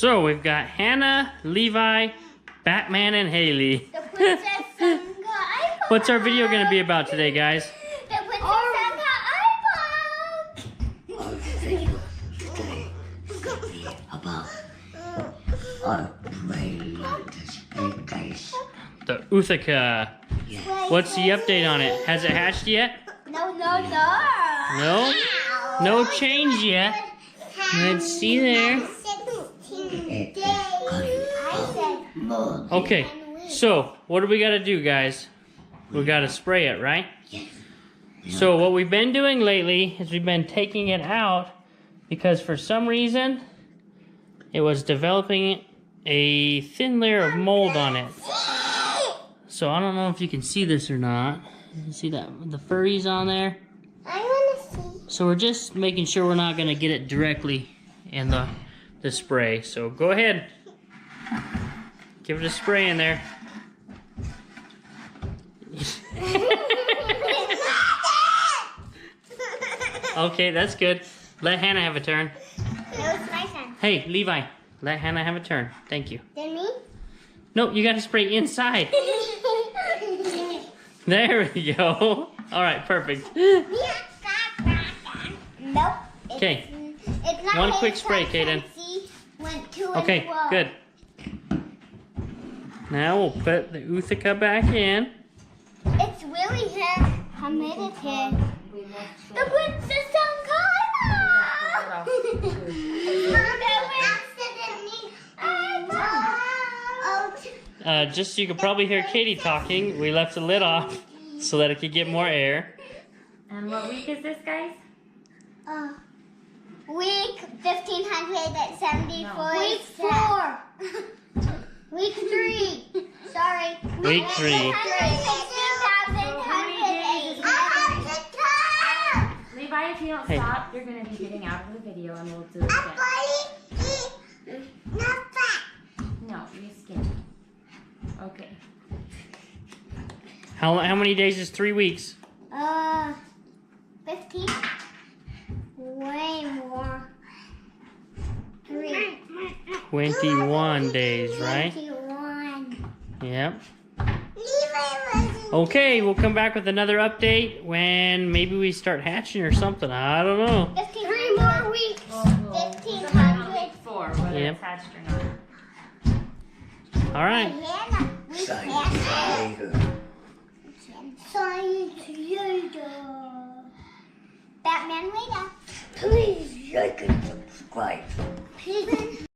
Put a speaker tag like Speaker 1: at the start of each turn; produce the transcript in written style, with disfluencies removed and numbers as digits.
Speaker 1: So we've got Hannah, Levi, Batman, and Haley.
Speaker 2: The princess Sangha iPhone.
Speaker 1: What's our video going to be about today, guys?
Speaker 2: The princess Sangha iPhone.
Speaker 3: About our paradise.
Speaker 1: The Ootheca. What's the update on it? Has it hatched yet?
Speaker 2: No.
Speaker 1: No? No change yet. Let's see there.
Speaker 2: 16 days. I said.
Speaker 1: Okay, so what do we got to do, guys? We got to spray it, right? So what we've been doing lately is we've been taking it out because for some reason it was developing a thin layer of mold on it. So I don't know if you can see this or not. You can see that the furries on there.
Speaker 2: I want to see.
Speaker 1: So we're just making sure we're not going to get it directly in the spray. So go ahead. Give it a spray in there. Okay, that's good. Let Hannah have a turn.
Speaker 2: No, it's my turn.
Speaker 1: Hey, Levi, let Hannah have a turn. Thank you.
Speaker 2: Then me?
Speaker 1: No, you got to spray inside. There we go. All right, perfect.
Speaker 2: Nope.
Speaker 1: Okay.
Speaker 2: It's not
Speaker 1: One quick spray, Kaden. Okay, good. Now we'll put the Ootheca back in.
Speaker 2: It's really humidity. The princess Sangha.
Speaker 1: Just so you could probably hear Katie talking, we left the lid off so that it could get more air.
Speaker 4: And what week is this, guys?
Speaker 2: Week 1574.
Speaker 4: No.
Speaker 2: Week 4. Week 3. Sorry.
Speaker 1: Week 3.
Speaker 4: Levi, if you don't
Speaker 1: Hey.
Speaker 4: stop, you're going to be getting out of the video and we'll do it again. No, you skin. Okay.
Speaker 1: How many days is 3 weeks?
Speaker 2: 15. Way more. 3.
Speaker 1: 21 days, right?
Speaker 2: 21.
Speaker 1: Yep. Okay, we'll come back with another update when maybe we start hatching or something. I don't know.
Speaker 2: 3 more weeks.
Speaker 4: We'll
Speaker 2: 1500.
Speaker 4: week 4, whether
Speaker 1: Yep.
Speaker 4: it's hatched or not.
Speaker 1: All right.
Speaker 2: Batman later.
Speaker 3: Please like and subscribe.
Speaker 2: Please.